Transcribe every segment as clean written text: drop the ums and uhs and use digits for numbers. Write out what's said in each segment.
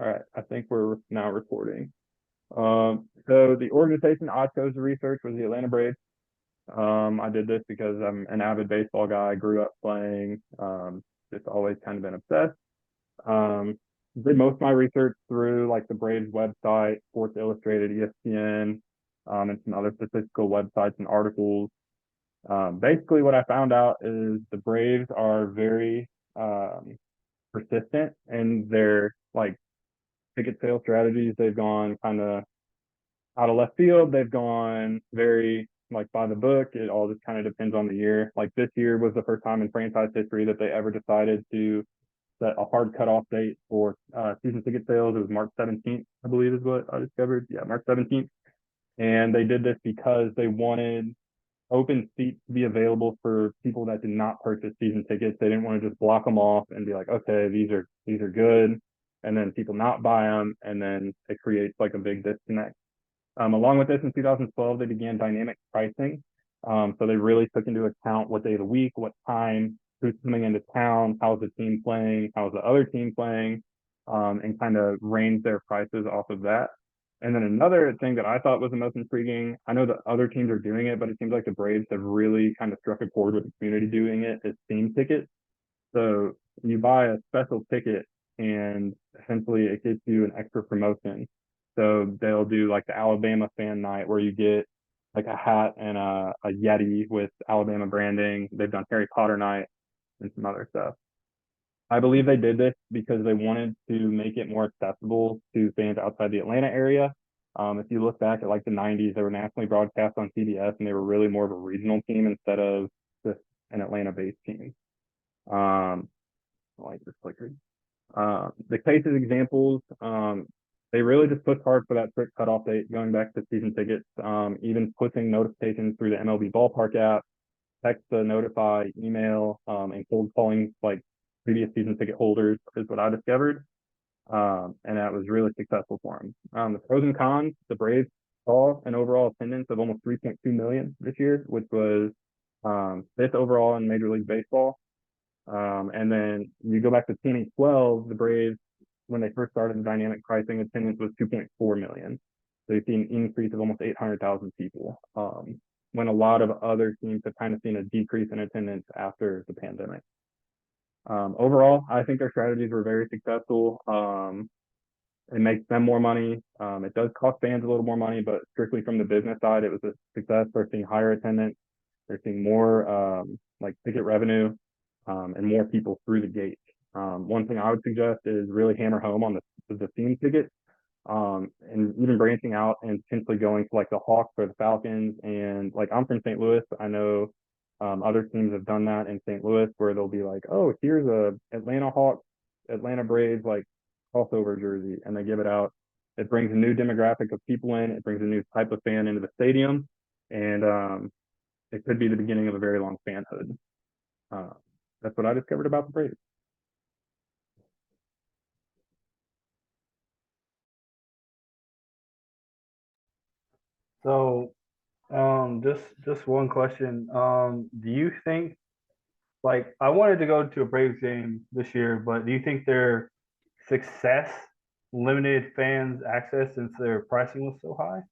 All right, I think we're now recording. So the organization I chose to research was the Atlanta Braves. I did this because I'm an avid baseball guy. I grew up playing. Just always kind of been obsessed. Um, did most of my research through like the Braves website, Sports Illustrated, ESPN, and some other statistical websites and articles. Basically, what I found out is the Braves are very persistent in their like ticket sale strategies. They've gone kind of out of left field. They've gone very like by the book. It all just kind of depends on the year. Like this year was the first time in franchise history that they ever decided to set a hard cutoff date for season ticket sales. It was March 17th, I believe, is what I discovered. Yeah, March 17th. And they did this because they wanted open seats to be available for people that did not purchase season tickets. They didn't want to just block them off and be like, okay, these are good, and then people not buy them, and then it creates like a big disconnect. Along with this, in 2012, they began dynamic pricing. So they really took into account what day of the week, what time, who's coming into town, how's the team playing, how's the other team playing, and kind of range their prices off of that. And then another thing that I thought was the most intriguing, I know that other teams are doing it, but it seems like the Braves have really kind of struck a chord with the community doing it, is theme tickets. So you buy a special ticket and essentially it gets you an extra promotion. So they'll do like the Alabama fan night where you get like a hat and a Yeti with Alabama branding. They've done Harry Potter night and some other stuff. I believe they did this because they wanted to make it more accessible to fans outside the Atlanta area. If you look back at like the 90s, they were nationally broadcast on CBS and they were really more of a regional team instead of just an Atlanta based team. Um, like this flickered. The cases examples, they really just pushed hard for that strict cutoff date, going back to season tickets, even pushing notifications through the MLB ballpark app, text to notify, email, and cold calling like previous season ticket holders is what I discovered. And that was really successful for them. The pros and cons, the Braves saw an overall attendance of almost 3.2 million this year, which was fifth overall in Major League Baseball. And then you go back to 2012, the Braves, when they first started the dynamic pricing, attendance was 2.4 million. So you've seen an increase of almost 800,000 people. When a lot of other teams have kind of seen a decrease in attendance after the pandemic. Overall, I think their strategies were very successful. It makes them more money. It does cost fans a little more money, but strictly from the business side, it was a success. They're seeing higher attendance. They're seeing more like ticket revenue and more people through the gate. One thing I would suggest is really hammer home on the theme tickets, and even branching out and potentially going to like the Hawks or the Falcons. And like I'm from St. Louis, I know other teams have done that in St. Louis where they'll be like, oh, here's a Atlanta Hawks, Atlanta Braves like crossover jersey, and they give it out. It brings a new demographic of people in. It brings a new type of fan into the stadium, and it could be the beginning of a very long fanhood. Uh, that's what I discovered about the Braves. So, just one question. Do you think like I wanted to go to a Braves game this year, but do you think their success limited fans access since their pricing was so high?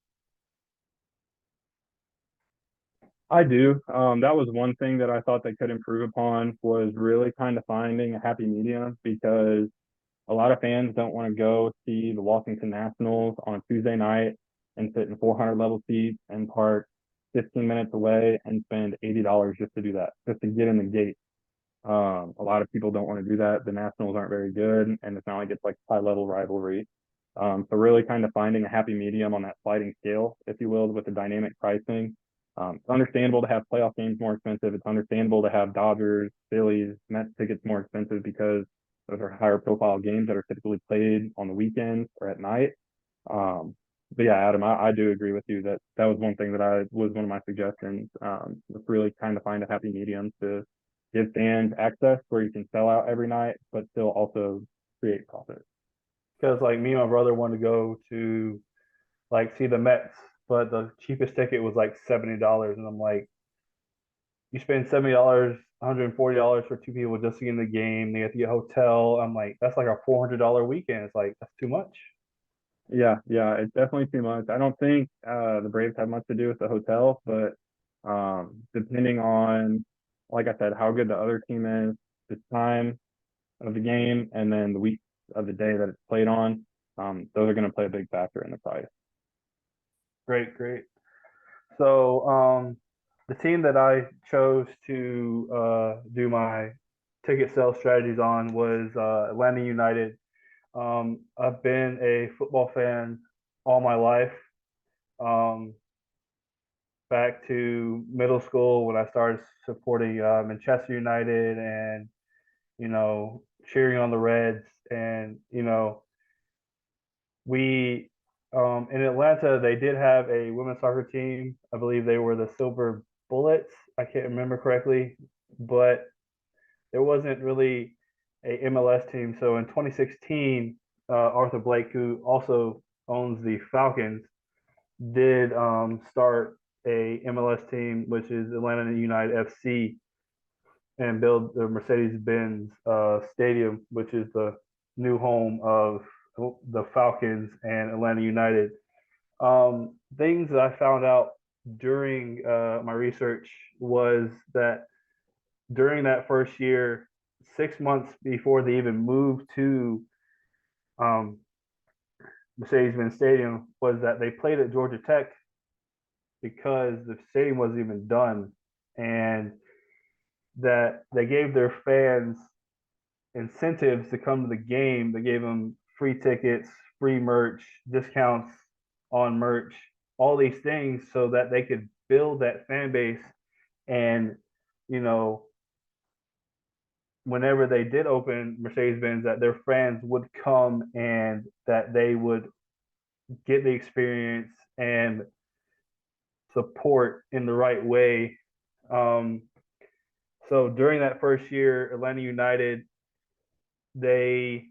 I do. That was one thing that I thought they could improve upon was really kind of finding a happy medium because a lot of fans don't want to go see the Washington Nationals on a Tuesday night and sit in 400 level seats and park 15 minutes away and spend $80 just to do that, just to get in the gate. A lot of people don't want to do that. The Nationals aren't very good, and it's not like it's like high level rivalry. So really kind of finding a happy medium on that sliding scale, if you will, with the dynamic pricing. It's understandable to have playoff games more expensive. It's understandable to have Dodgers, Phillies, Mets tickets more expensive because those are higher profile games that are typically played on the weekends or at night. Um, but yeah, Adam, I do agree with you that that was one thing that I was one of my suggestions. Was really kind of find a happy medium to give fans access where you can sell out every night, but still also create profit. Because like me and my brother wanted to go to like see the Mets, but the cheapest ticket was like $70, and I'm like, you spend $70, $140 for two people just to get in the game. They have to get a hotel. I'm like, that's like a $400 weekend. It's like that's too much. Yeah, yeah, it's definitely too much. I don't think the Braves have much to do with the hotel, but depending on, like I said, how good the other team is, the time of the game, and then the week of the day that it's played on, those are going to play a big factor in the price. Great, great. So the team that I chose to do my ticket sales strategies on was Atlanta United. I've been a football fan all my life. Um, Back to middle school when I started supporting Manchester United and cheering on the Reds, and we in Atlanta they did have a women's soccer team. I believe they were the Silver Bullets. I can't remember correctly, but there wasn't really a MLS team. So in 2016, Arthur Blake, who also owns the Falcons, did start a MLS team, which is Atlanta United FC, and build the Mercedes-Benz Stadium, which is the new home of the Falcons and Atlanta United. Things that I found out during my research was that during that first year, 6 months before they even moved to um, Mercedes-Benz Stadium, was that they played at Georgia Tech because the stadium wasn't even done, and that they gave their fans incentives to come to the game. They gave them free tickets, free merch, discounts on merch, all these things so that they could build that fan base. And, you know, whenever they did open Mercedes Benz, that their fans would come and that they would get the experience and support in the right way. Um, so during that first year, Atlanta United, they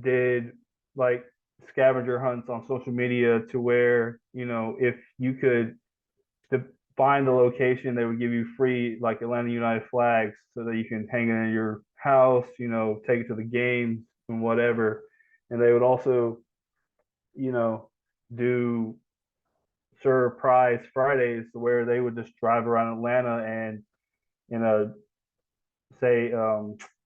did like scavenger hunts on social media to where, if you could find the location, they would give you free like Atlanta United flags so that you can hang it in your house, take it to the games and whatever. And they would also, do surprise Fridays where they would just drive around Atlanta and, say,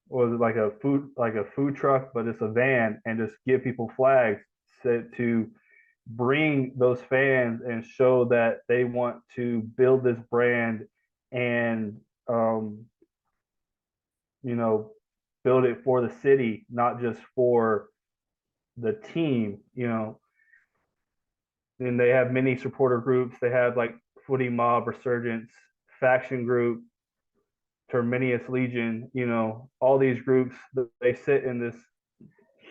was it like a food truck, but it's a van, and just give people flags set to bring those fans and show that they want to build this brand and you know build it for the city, not just for the team. And they have many supporter groups. They have like Footy Mob, Resurgence, Faction Group, Terminius Legion. All these groups, they sit in this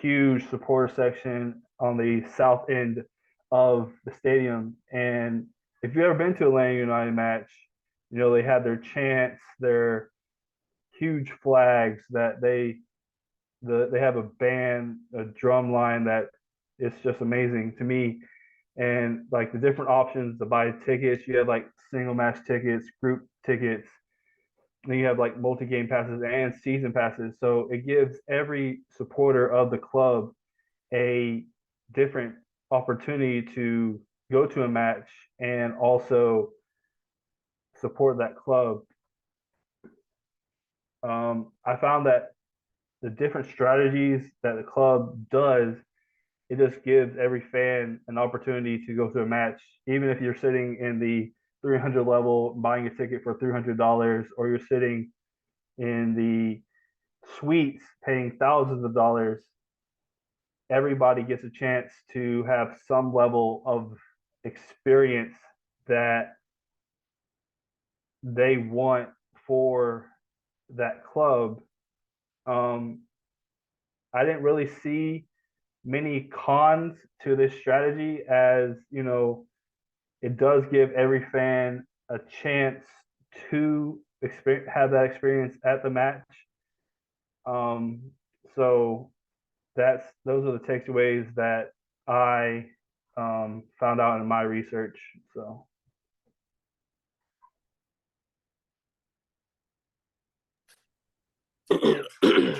huge supporter section on the south end of the stadium. And if you've ever been to a Atlanta United match, they have their chants, their huge flags that they have a band, a drum line that it's just amazing to me. And like the different options to buy tickets, you have like single match tickets, group tickets, then you have like multi-game passes and season passes. So it gives every supporter of the club a different opportunity to go to a match and also support that club. I found that the different strategies that the club does, it just gives every fan an opportunity to go to a match, even if you're sitting in the 300 level buying a ticket for $300, or you're sitting in the suites paying thousands of dollars. Everybody gets a chance to have some level of experience that they want for that club. Um, I didn't really see many cons to this strategy, as it does give every fan a chance to have that experience at the match. Um, so those are the takeaways that I found out in my research. So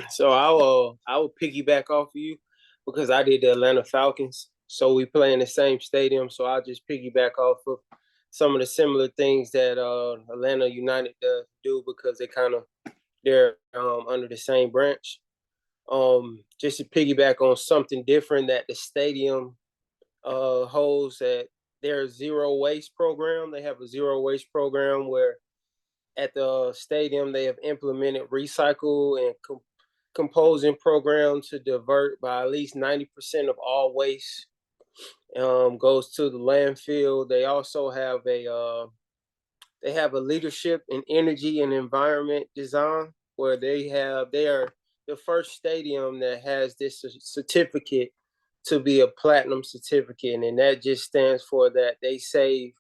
So I will piggyback off of you because I did the Atlanta Falcons. So we play in the same stadium. So I'll just piggyback off of some of the similar things that Atlanta United does do because they're under the same branch. Just to piggyback on something different that the stadium holds, that their zero waste program. They have a zero waste program where at the stadium they have implemented recycle and composing program to divert by at least 90% of all waste goes to the landfill. They have a leadership in energy and environment design where they are the first stadium that has this certificate to be a platinum certificate, and that just stands for that they save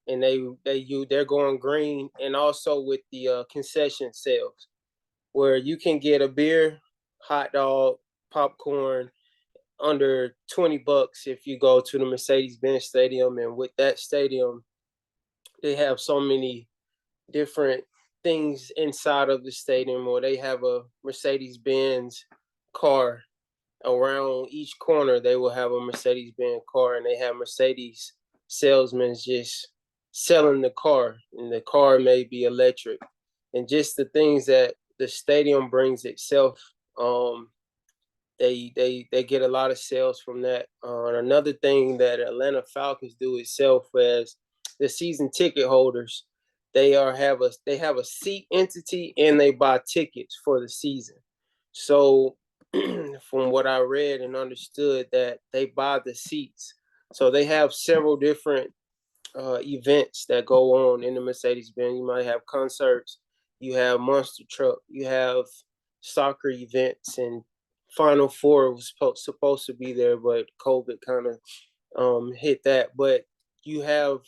and they're going green, and also with the concession sales where you can get a beer, hot dog, popcorn under $20 if you go to the Mercedes-Benz Stadium. And with that stadium, they have so many different things inside of the stadium, or they have a Mercedes-Benz car around each corner. They will have a Mercedes-Benz car, and they have Mercedes salesmen just selling the car, and the car may be electric, and just the things that the stadium brings itself. They get a lot of sales from that. Another thing that Atlanta Falcons do itself as the season ticket holders, they have a seat entity and they buy tickets for the season. So from what I read and understood, that they buy the seats. So they have several different events that go on in the Mercedes-Benz. You might have concerts, you have monster truck, you have soccer events, and Final Four was supposed to be there, but COVID kind of hit that. But you have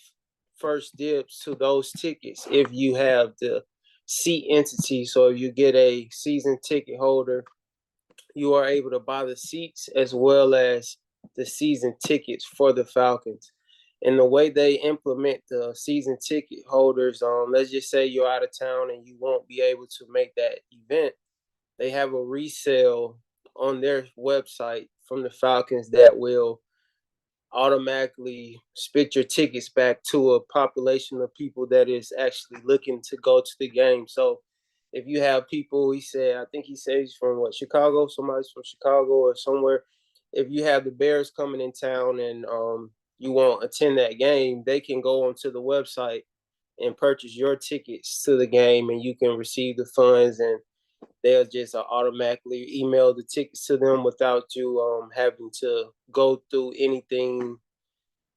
first dibs to those tickets if you have the seat entity. So if you get a season ticket holder, you are able to buy the seats as well as the season tickets for the Falcons. And the way they implement the season ticket holders, let's just say you're out of town and you won't be able to make that event, they have a resale on their website from the Falcons that will automatically spit your tickets back to a population of people that is actually looking to go to the game. So if you have people, I think he said he's from Chicago, somebody's from Chicago or somewhere. If you have the Bears coming in town and you won't attend that game, they can go onto the website and purchase your tickets to the game, and you can receive the funds, and they'll just automatically email the tickets to them without you having to go through anything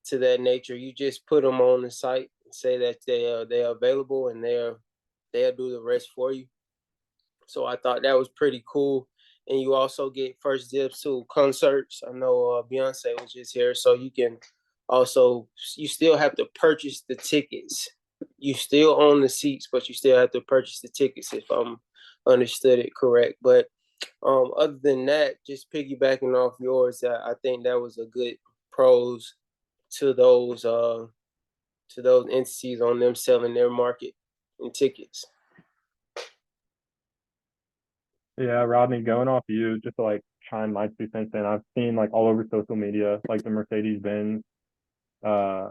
to that nature. You just put them on the site and say that they're available, and they'll do the rest for you. So I thought that was pretty cool. And you also get first dibs to concerts. I know Beyonce was just here, so you still have to purchase the tickets. You still own the seats, but you still have to purchase the tickets if I'm understood it correct. But other than that, just piggybacking off yours, I think that was a good pros to those entities on them selling their market and tickets. Yeah, Rodney, going off you, just to like chime my 2 cents in, I've seen like all over social media, like the Mercedes-Benz, uh,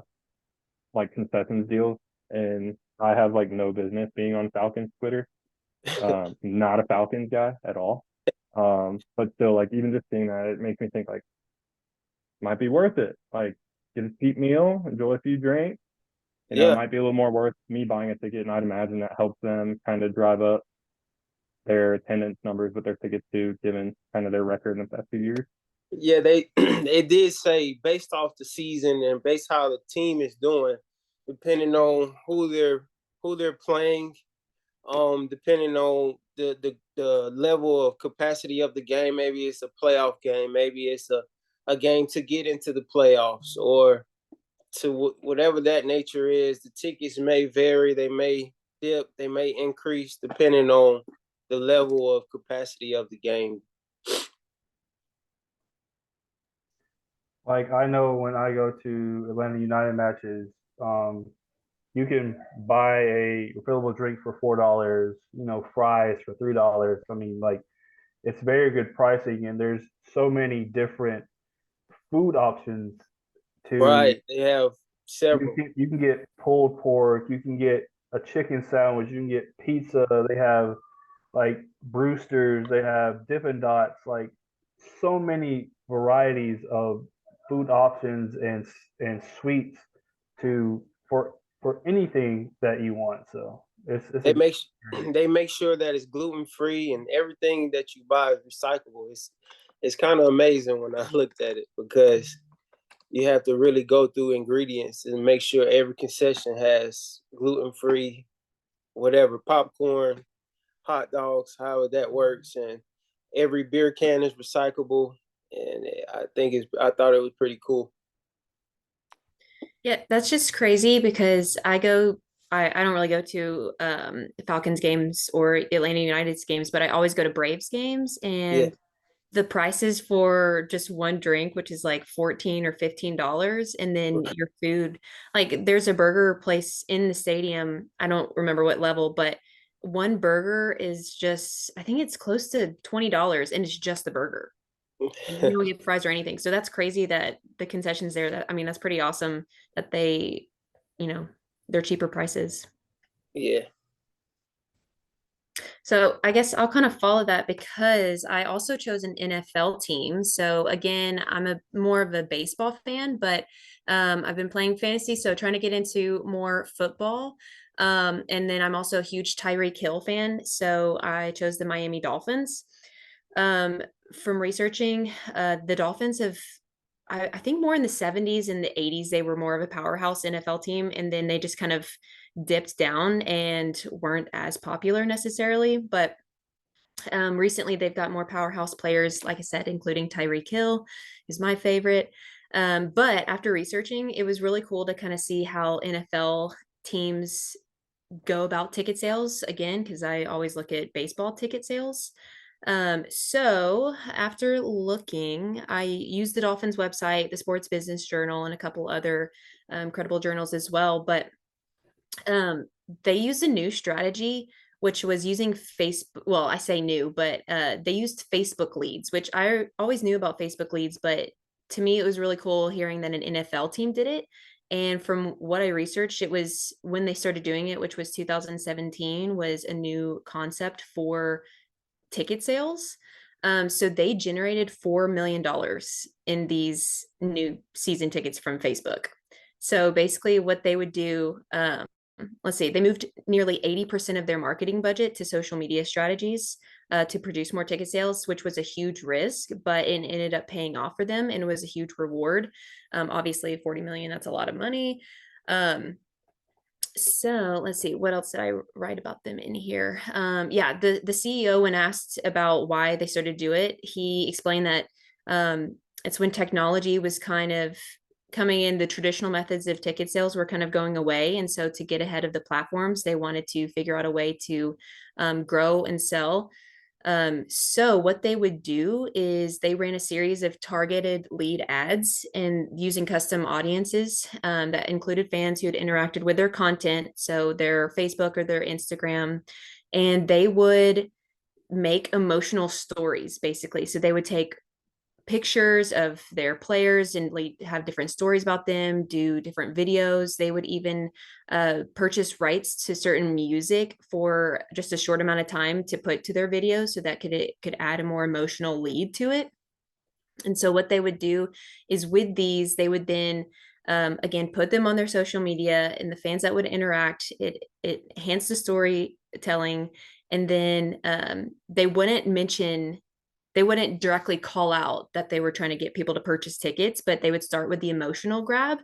like concessions deals, and I have like no business being on Falcons Twitter. Not a Falcons guy at all. But still, like even just seeing that, it makes me think like might be worth it. Like get a cheap meal, enjoy a few drinks. It Yeah, might be a little more worth me buying a ticket, and I'd imagine that helps them kind of drive up their attendance numbers with their tickets too, given kind of their record in the past few years. yeah, they they did say based off the season and based how the team is doing, depending on who they're playing, depending on the level of capacity of the game. Maybe it's a playoff game, maybe it's a game to get into the playoffs, or to whatever that nature is. The tickets may vary, they may dip, they may increase depending on the level of capacity of the game. Like I know when I go to Atlanta United matches, um, you can buy a refillable drink for $4, fries for $3. I mean, like it's very good pricing, and there's so many different food options to Right. They have several. you can get pulled pork, you can get a chicken sandwich, you can get pizza. They have like Brewsters, they have Dippin' Dots, like so many varieties of food options and sweets to for anything that you want. So it's They a make they make sure that it's gluten free and everything that you buy is recyclable. It's kind of amazing when I looked at it because you have to really go through ingredients and make sure every concession has gluten free, whatever, popcorn, hot dogs, however that works, and every beer can is recyclable. And I thought it was pretty cool. Yeah, that's just crazy because I don't really go to Falcons games or Atlanta United's games, but I always go to Braves games, Yeah, and the prices for just one drink, which is like 14 or $15, and then your food, like there's a burger place in the stadium. I don't remember what level, but one burger is just, I think it's close to $20, and it's just the burger. And you don't get fries or anything. So that's crazy that the concessions there, that I mean, that's pretty awesome that they, you know, they're cheaper prices. yeah. So I guess I'll kind of follow that because I also chose an NFL team. So again, I'm a more of a baseball fan, but I've been playing fantasy, so trying to get into more football. And then I'm also a huge Tyreek Hill fan, so I chose the Miami Dolphins. Um, from researching, the Dolphins have, I think more in the 70s and the 80s, they were more of a powerhouse NFL team, and then they just kind of dipped down and weren't as popular necessarily. But recently, they've got more powerhouse players, like I said, including Tyreek Hill, who's my favorite. But after researching, it was really cool to kind of see how NFL teams go about ticket sales again, because I always look at baseball ticket sales. So after looking, I used the Dolphins website, the Sports Business Journal, and a couple other credible journals as well. But um, they used a new strategy, which was using Facebook. Well, I say new, but they used Facebook leads, which I always knew about Facebook leads, but to me, it was really cool hearing that an NFL team did it. And from what I researched, it was when they started doing it, which was 2017, was a new concept for ticket sales. So they generated $4 million in these new season tickets from Facebook. So basically, what they would do, let's see, they moved nearly 80% of their marketing budget to social media strategies to produce more ticket sales, which was a huge risk, but it ended up paying off for them and it was a huge reward. Obviously, 40 million, that's a lot of money. So let's see, what else did I write about them in here? Yeah, the CEO, when asked about why they started to do it, he explained that it's when technology was kind of coming in, the traditional methods of ticket sales were kind of going away. And so to get ahead of the platforms, they wanted to figure out a way to grow and sell. So what they would do is they ran a series of targeted lead ads and using custom audiences that included fans who had interacted with their content, so their Facebook or their Instagram, and they would make emotional stories basically. So they would take pictures of their players and have different stories about them, do different videos. They would even purchase rights to certain music for just a short amount of time to put to their videos, so that it could add a more emotional lead to it. And so what they would do is with these, they would then again put them on their social media, and the fans that would interact, it enhanced the storytelling. And then they wouldn't directly call out that they were trying to get people to purchase tickets, but they would start with the emotional grab.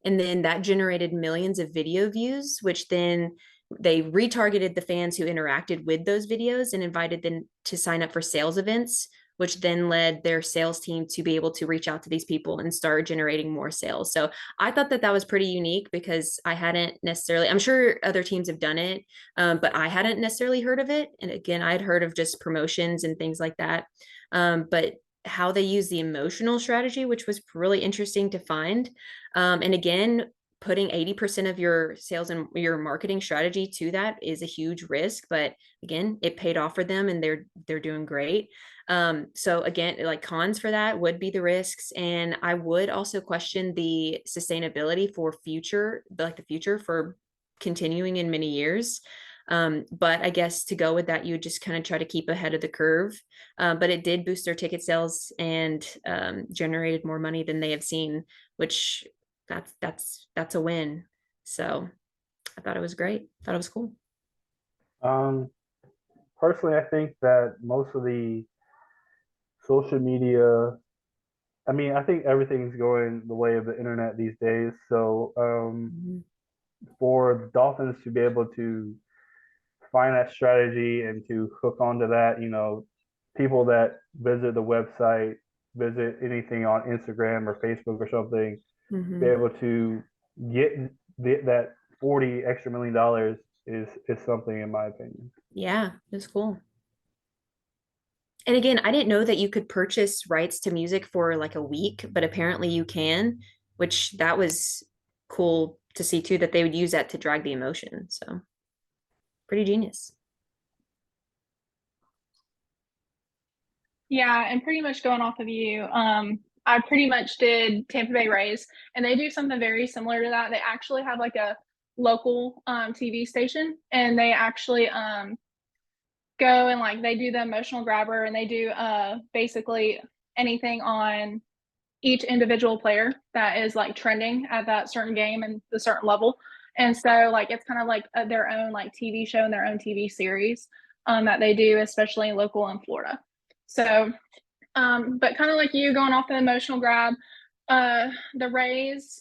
And then that generated millions of video views, which then they retargeted the fans who interacted with those videos and invited them to sign up for sales events, which then led their sales team to be able to reach out to these people and start generating more sales. So I thought that that was pretty unique because I hadn't necessarily, I'm sure other teams have done it, but I hadn't necessarily heard of it. And again, I had heard of just promotions and things like that. But how they use the emotional strategy, which was really interesting to find. And again, putting 80% of your sales and your marketing strategy to that is a huge risk, but again, it paid off for them and they're doing great. So again, like cons for that would be the risks. And I would also question the sustainability for future, like the future for continuing in many years. But I guess to go with that, you would just kind of try to keep ahead of the curve. But it did boost their ticket sales and generated more money than they have seen, which that's a win. So I thought it was great. Thought it was cool. Personally, I think that most of the social media, I mean, I think everything's going the way of the internet these days. So for the Dolphins to be able to find that strategy and to hook onto that, you know, people that visit the website, visit anything on Instagram or Facebook or something, be able to get that $40 extra million is something, in my opinion. Yeah, it's cool. And again, I didn't know that you could purchase rights to music for like a week, but apparently you can, which that was cool to see too, that they would use that to drag the emotion. So pretty genius. Yeah, and pretty much going off of you, I pretty much did Tampa Bay Rays, and they do something very similar to that. They actually have like a local TV station, and they actually go and like they do the emotional grabber, and they do basically anything on each individual player that is like trending at that certain game and the certain level. And so like it's kind of like their own like TV show and their own TV series that they do, especially local in Florida. So but kind of like you going off the emotional grab, the Rays,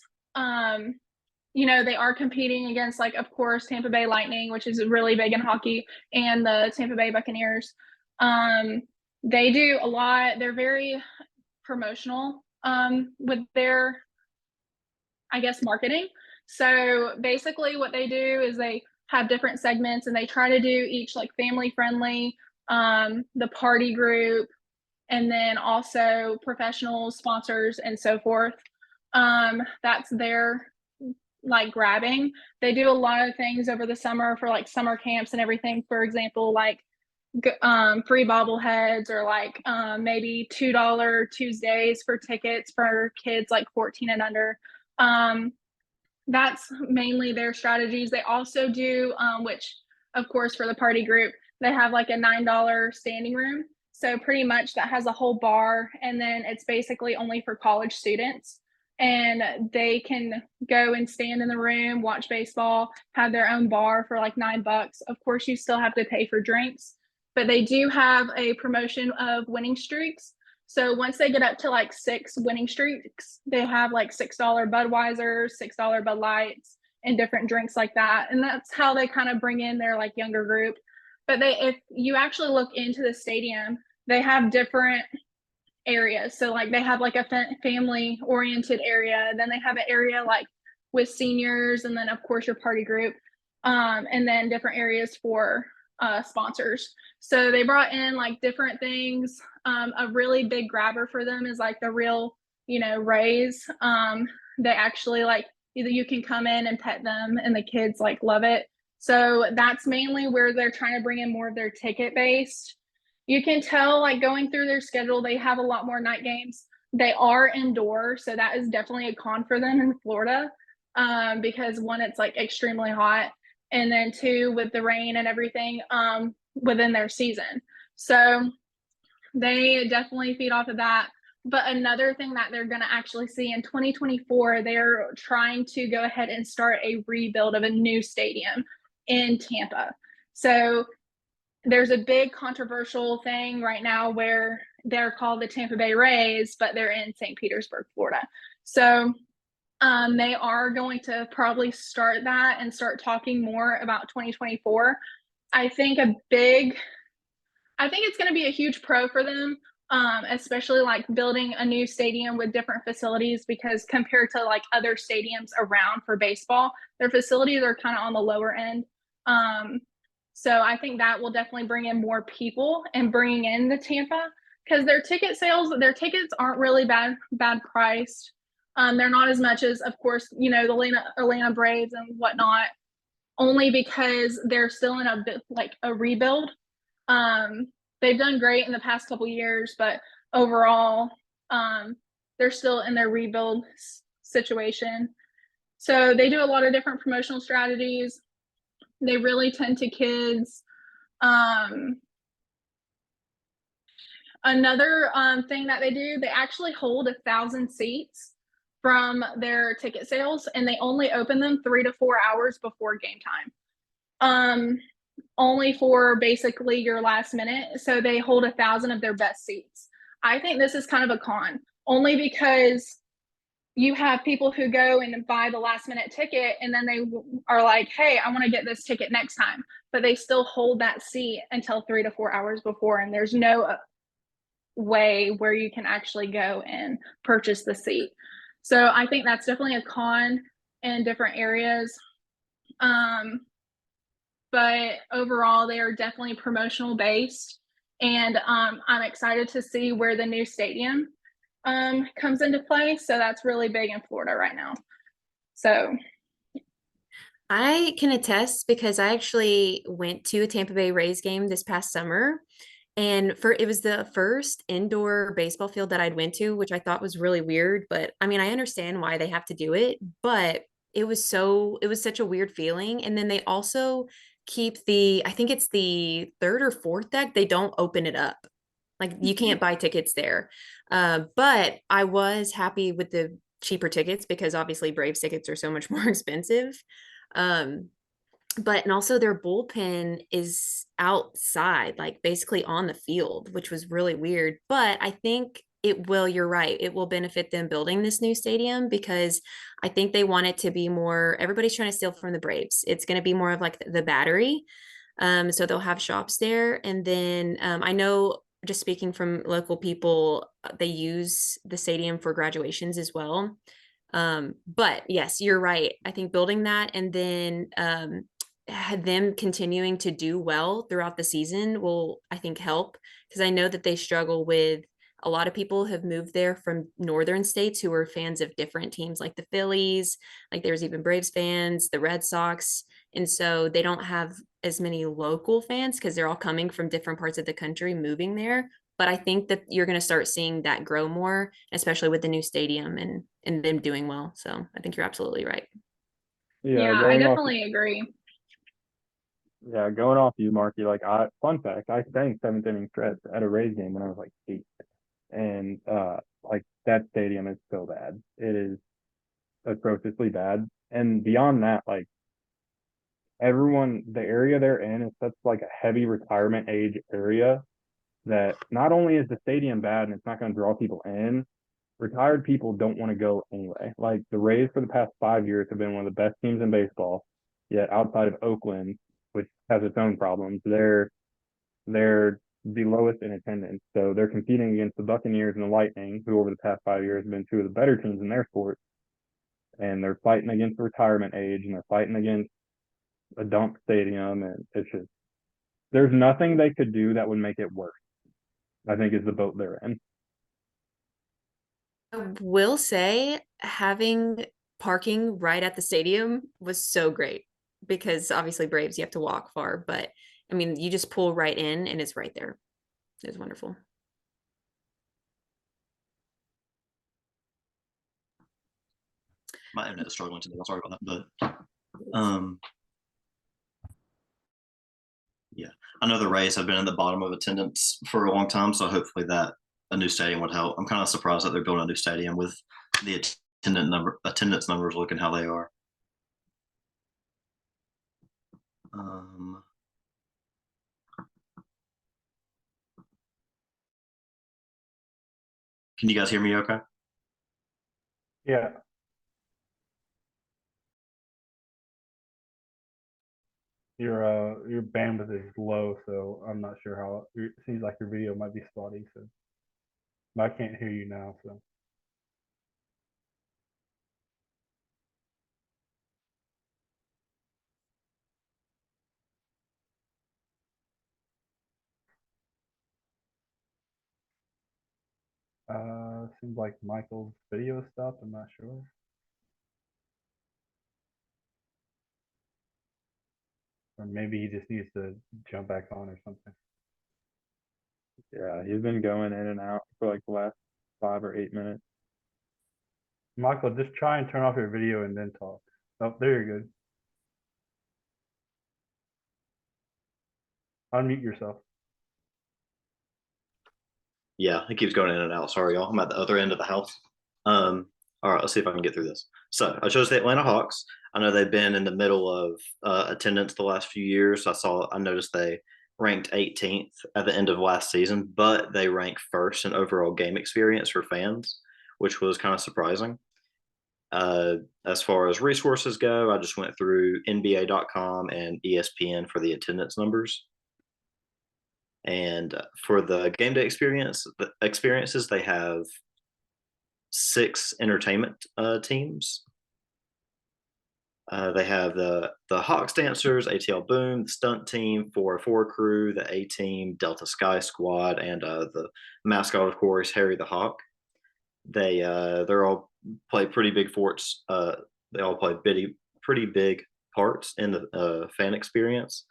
you know, they are competing against like, of course, Tampa Bay Lightning, which is really big in hockey, and the Tampa Bay Buccaneers. They do a lot. They're very promotional with their, I guess, marketing. So basically what they do is they have different segments, and they try to do each like family friendly, the party group, and then also professionals, sponsors, and so forth. That's their like grabbing. They do a lot of things over the summer for like summer camps and everything. For example, like free bobbleheads, or like maybe $2 Tuesdays for tickets for kids like 14 and under. That's mainly their strategies. They also do, which of course for the party group, they have like a $9 standing room. So pretty much that has a whole bar, and then it's basically only for college students. And they can go and stand in the room, watch baseball, have their own bar for like $9. Of course, you still have to pay for drinks, but they do have a promotion of winning streaks. So once they get up to like 6 winning streaks, they have like $6 Budweisers, $6 Bud Lights, and different drinks like that. And that's how they kind of bring in their like younger group. But if you actually look into the stadium, they have different areas. So like they have like a family oriented area. Then they have an area like with seniors, and then of course your party group, and then different areas for sponsors. So they brought in like different things. A really big grabber for them is like the real, you know, Rays. They actually like either you can come in and pet them, and the kids like love it. So that's mainly where they're trying to bring in more of their ticket based. You can tell like going through their schedule, they have a lot more night games. They are indoor, so that is definitely a con for them in Florida, because one, it's like extremely hot, and then two, with the rain and everything within their season. So they definitely feed off of that. But another thing that they're going to actually see in 2024, they're trying to go ahead and start a rebuild of a new stadium in Tampa. So there's a big controversial thing right now where they're called the Tampa Bay Rays, but they're in St. Petersburg, Florida. So they are going to probably start that and start talking more about 2024. I think it's going to be a huge pro for them, especially like building a new stadium with different facilities, because compared to like other stadiums around for baseball, their facilities are kind of on the lower end. So I think that will definitely bring in more people and bringing in the Tampa, because their tickets aren't really bad priced. They're not as much as, of course, the Atlanta Braves and whatnot, only because they're still in a bit like a rebuild. They've done great in the past couple years, but overall, they're still in their rebuild situation. So they do a lot of different promotional strategies. They really tend to kids. Another thing that they do, they actually hold 1,000 seats from their ticket sales, and they only open them 3 to 4 hours before game time. Only for basically your last minute. So they hold 1,000 of their best seats. I think this is kind of a con, only because you have people who go and buy the last minute ticket and then they are like, hey, I want to get this ticket next time, but they still hold that seat until 3 to 4 hours before, and there's no way where you can actually go and purchase the seat. So I think that's definitely a con in different areas. But overall, they are definitely promotional based, and I'm excited to see where the new stadium comes into play. So that's really big in Florida right now. So I can attest because I actually went to a Tampa Bay Rays game this past summer. And it was the first indoor baseball field that I'd went to, which I thought was really weird. But I mean, I understand why they have to do it, but it was such a weird feeling. And then they also keep I think it's the third or fourth deck, they don't open it up. Like you can't buy tickets there. But I was happy with the cheaper tickets because obviously Braves tickets are so much more expensive. Um, and also their bullpen is outside, like basically on the field, which was really weird. But I think you're right, it will benefit them building this new stadium because I think they want it to be more, everybody's trying to steal from the Braves. It's going to be more of like the Battery. So they'll have shops there. And then I know, just speaking from local people, they use the stadium for graduations as well. But yes, you're right. I think building that and then had them continuing to do well throughout the season will, I think, help because I know that they struggle with a lot of people have moved there from northern states who are fans of different teams like the Phillies, like there's even Braves fans, the Red Sox. And so they don't have as many local fans because they're all coming from different parts of the country moving there. But I think that you're going to start seeing that grow more, especially with the new stadium and them doing well. So I think you're absolutely right. Yeah, I definitely agree. Yeah, going off you, Marky. Like, fun fact, I sang seventh inning stretch at a Rays game when I was like 8, and like that stadium is so bad. It is atrociously bad. And beyond that, like the area they're in is such like a heavy retirement age area that not only is the stadium bad and it's not going to draw people in, retired people don't want to go anyway. Like the Rays for the past 5 years have been one of the best teams in baseball, yet outside of Oakland, which has its own problems, they're the lowest in attendance. So they're competing against the Buccaneers and the Lightning, who over the past 5 years have been two of the better teams in their sport. And they're fighting against the retirement age and they're fighting against a dump stadium. And it's just, there's nothing they could do that would make it worse, I think is the boat they're in. I will say having parking right at the stadium was so great because obviously Braves, you have to walk far, but I mean, you just pull right in and it's right there. It was wonderful. My internet is struggling today. I'm sorry about that, but yeah, I know the Rays have been in the bottom of attendance for a long time, so hopefully that a new stadium would help. I'm kind of surprised that they're building a new stadium with the attendance numbers looking how they are. Can you guys hear me okay? Yeah. Your bandwidth is low, so I'm not sure how it seems like your video might be spotty, so but I can't hear you now, so Seems like Michael's video stopped. I'm not sure. Or maybe he just needs to jump back on or something. Yeah, he's been going in and out for like the last 5 or 8 minutes. Michael, just try and turn off your video and then talk. Oh, there you're good. Unmute yourself. Yeah, it keeps going in and out. Sorry, y'all. I'm at the other end of the house. All right, let's see if I can get through this. So I chose the Atlanta Hawks. I know they've been in the middle of attendance the last few years. I noticed they ranked 18th at the end of last season, but they rank first in overall game experience for fans, which was kind of surprising. As far as resources go, I just went through NBA.com and ESPN for the attendance numbers. And for the game day experiences, they have 6 entertainment teams. They have the Hawks Dancers, ATL Boom, the Stunt Team, 404 Crew, the A Team, Delta Sky Squad, and the mascot, of course, Harry the Hawk. They're all play pretty big forts. They all play pretty big parts in the fan experience.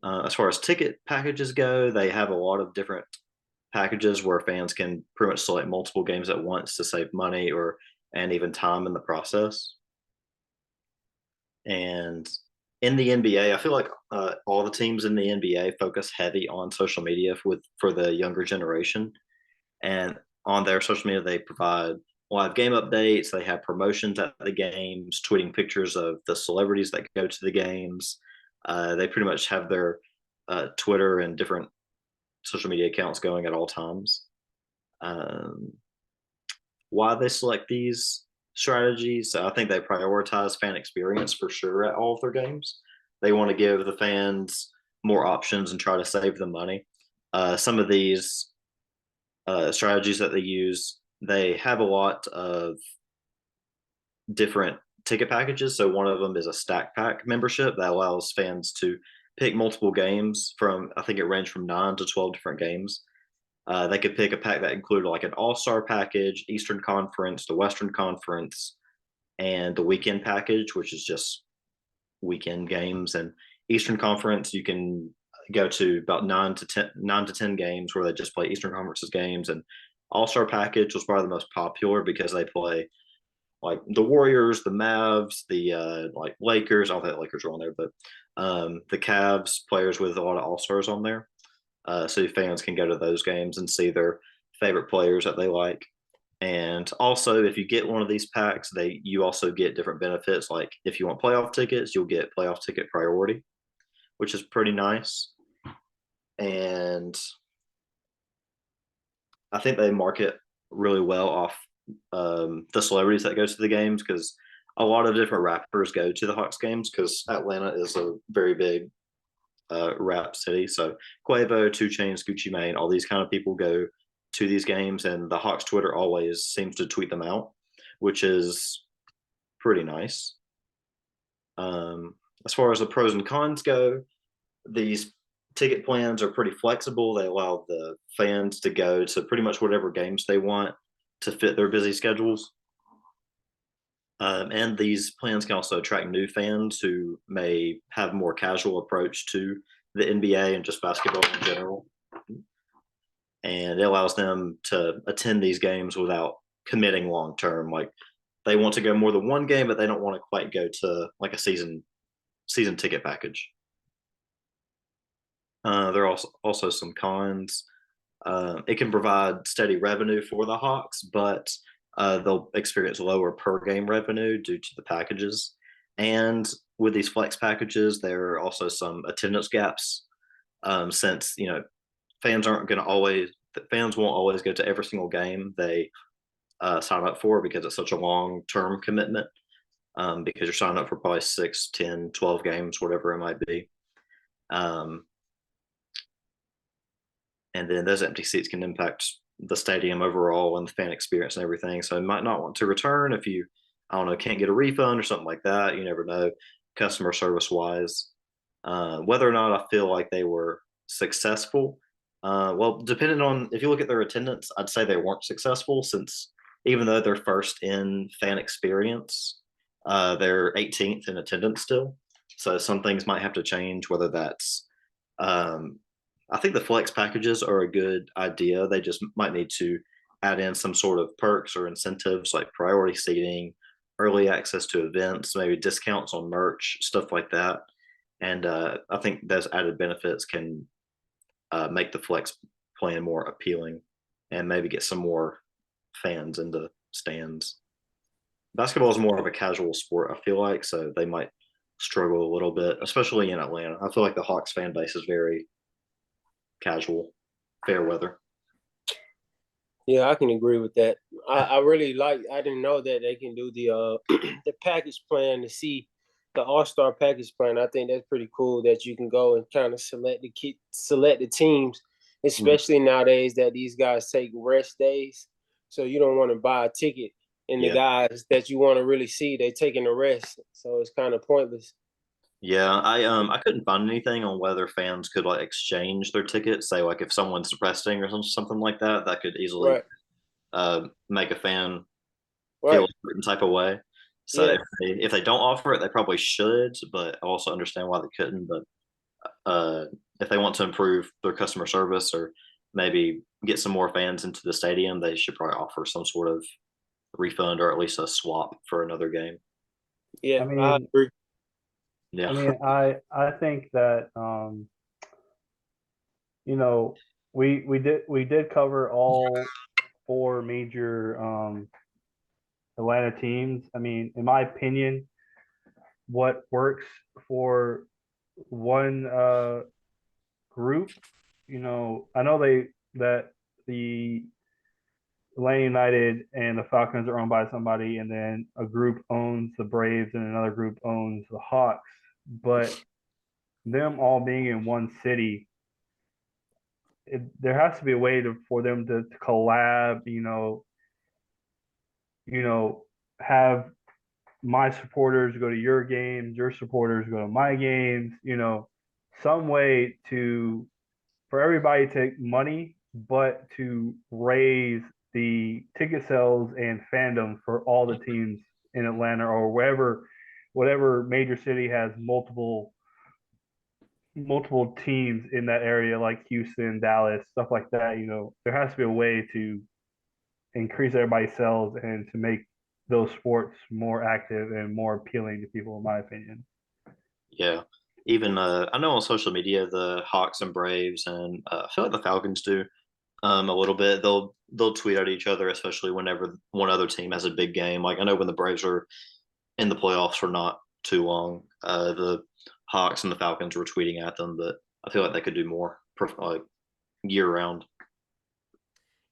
As far as ticket packages go, they have a lot of different packages where fans can pretty much select multiple games at once to save money and even time in the process. And in the NBA, I feel like all the teams in the NBA focus heavy on social media for the younger generation. And on their social media, they provide live game updates. They have promotions at the games, tweeting pictures of the celebrities that go to the games. They pretty much have their Twitter and different social media accounts going at all times. Why they select these strategies, I think they prioritize fan experience for sure at all of their games. They want to give the fans more options and try to save them money. Some of these strategies that they use, they have a lot of different ticket packages. So one of them is a stack pack membership that allows fans to pick multiple games from, I think it ranged from 9 to 12 different games. They could pick a pack that included like an all-star package, Eastern Conference, the Western Conference, and the weekend package, which is just weekend games. And Eastern Conference, you can go to about 9 to 10 games where they just play Eastern Conference's games. And all-star package was probably the most popular because they play like the Warriors, the Mavs, the like Lakers. I don't think Lakers are on there, but the Cavs players with a lot of all-stars on there. So fans can go to those games and see their favorite players that they like. And also, if you get one of these packs, you also get different benefits. Like if you want playoff tickets, you'll get playoff ticket priority, which is pretty nice. And I think they market really well off the celebrities that go to the games, because a lot of different rappers go to the Hawks games because Atlanta is a very big rap city. So Quavo, 2 Chainz, Gucci Mane, all these kind of people go to these games, and the Hawks Twitter always seems to tweet them out, which is pretty nice. As far as the pros and cons go, these ticket plans are pretty flexible. They allow the fans to go to pretty much whatever games they want to fit their busy schedules. And these plans can also attract new fans who may have a more casual approach to the NBA and just basketball in general. And it allows them to attend these games without committing long term. Like they want to go more than one game, but they don't want to quite go to like a season ticket package. There are also some cons. It can provide steady revenue for the Hawks, but they'll experience lower per game revenue due to the packages. And with these flex packages, there are also some attendance gaps, since fans won't always go to every single game they sign up for, because it's such a long-term commitment, because you're signing up for probably 6, 10, 12 games, whatever it might be. And then those empty seats can impact the stadium overall and the fan experience and everything. So you might not want to return if you, I don't know, can't get a refund or something like that. You never know, customer service wise. Whether or not I feel like they were successful, Well, depending on if you look at their attendance, I'd say they weren't successful since even though they're first in fan experience, they're 18th in attendance still. So some things might have to change, whether that's I think the flex packages are a good idea. They just might need to add in some sort of perks or incentives like priority seating, early access to events, maybe discounts on merch, stuff like that. And I think those added benefits can make the flex plan more appealing and maybe get some more fans in the stands. Basketball is more of a casual sport, I feel like, so they might struggle a little bit, especially in Atlanta. I feel like the Hawks fan base is very casual, fair weather. Yeah, I can agree with that. I really like. I didn't know that they can do the the package plan to see the All-Star package plan. I think that's pretty cool that you can go and kind of select the teams, especially nowadays that these guys take rest days. So you don't want to buy a ticket, and the Yeah. guys that you want to really see, they taking a rest. So it's kind of pointless. Yeah, I couldn't find anything on whether fans could like exchange their tickets. Say like if someone's resting or something like that, that could easily Right. make a fan feel Right. a certain type of way. So Yeah. if they don't offer it, they probably should. But I also understand why they couldn't. But if they want to improve their customer service or maybe get some more fans into the stadium, they should probably offer some sort of refund or at least a swap for another game. Yeah. I I mean, agree. Yeah. I think that you know, we did cover all four major Atlanta teams. I mean, in my opinion, what works for one group, I know that the Atlanta United and the Falcons are owned by somebody, and then a group owns the Braves and another group owns the Hawks. But them all being in one city, there has to be a way for them to collab. Have my supporters go to your games, your supporters go to my games. Some way to for everybody to take money, but to raise the ticket sales and fandom for all the teams in Atlanta or whatever major city has multiple teams in that area, like Houston, Dallas, stuff like that. There has to be a way to increase everybody's sales and to make those sports more active and more appealing to people, in my opinion. Yeah. Even I know on social media the Hawks and Braves and I feel like the Falcons do a little bit. They'll tweet at each other, especially whenever one other team has a big game. Like I know when the Braves were in the playoffs for not too long, the Hawks and the Falcons were tweeting at them, but I feel like they could do more like year round.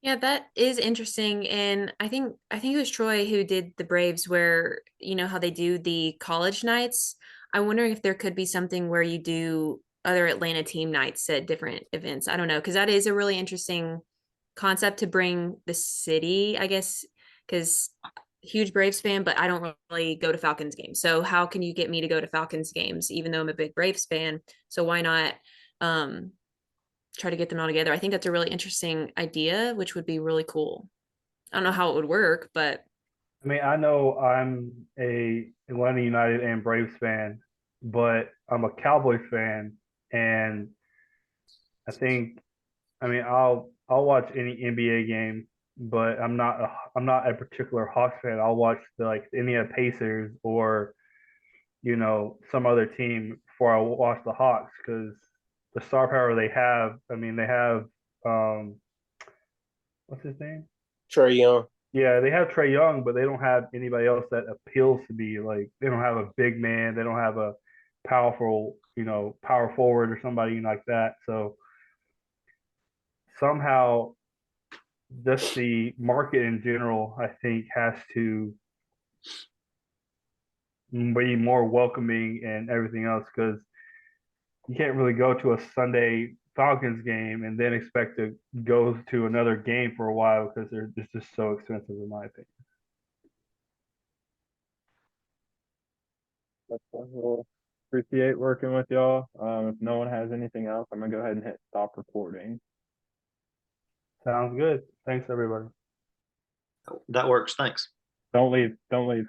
Yeah, that is interesting. And I think it was Troy who did the Braves where, how they do the college nights. I wonder if there could be something where you do other Atlanta team nights at different events. I don't know, because that is a really interesting concept to bring the city, I guess, because huge Braves fan, but I don't really go to Falcons games. So how can you get me to go to Falcons games, even though I'm a big Braves fan? So why not um try to get them all together? I think that's a really interesting idea, which would be really cool. I don't know how it would work, but I mean, I know I'm a Atlanta United and Braves fan, but I'm a Cowboys fan, and I think, I mean, I'll watch any NBA game, but I'm not a particular Hawks fan. I'll watch like Indiana Pacers or some other team before I watch the Hawks because the star power they have. I mean, they have um, what's his name? Trae Young. Yeah, they have Trae Young, but they don't have anybody else that appeals to me. Like they don't have a big man, they don't have a powerful, power forward or somebody like that. So somehow just the market in general, I think, has to be more welcoming and everything else because you can't really go to a Sunday Falcons game and then expect to go to another game for a while because they're just so expensive, in my opinion. We'll appreciate working with y'all. If no one has anything else, I'm gonna go ahead and hit stop recording. Sounds good. Thanks, everybody. That works. Thanks. Don't leave. Don't leave.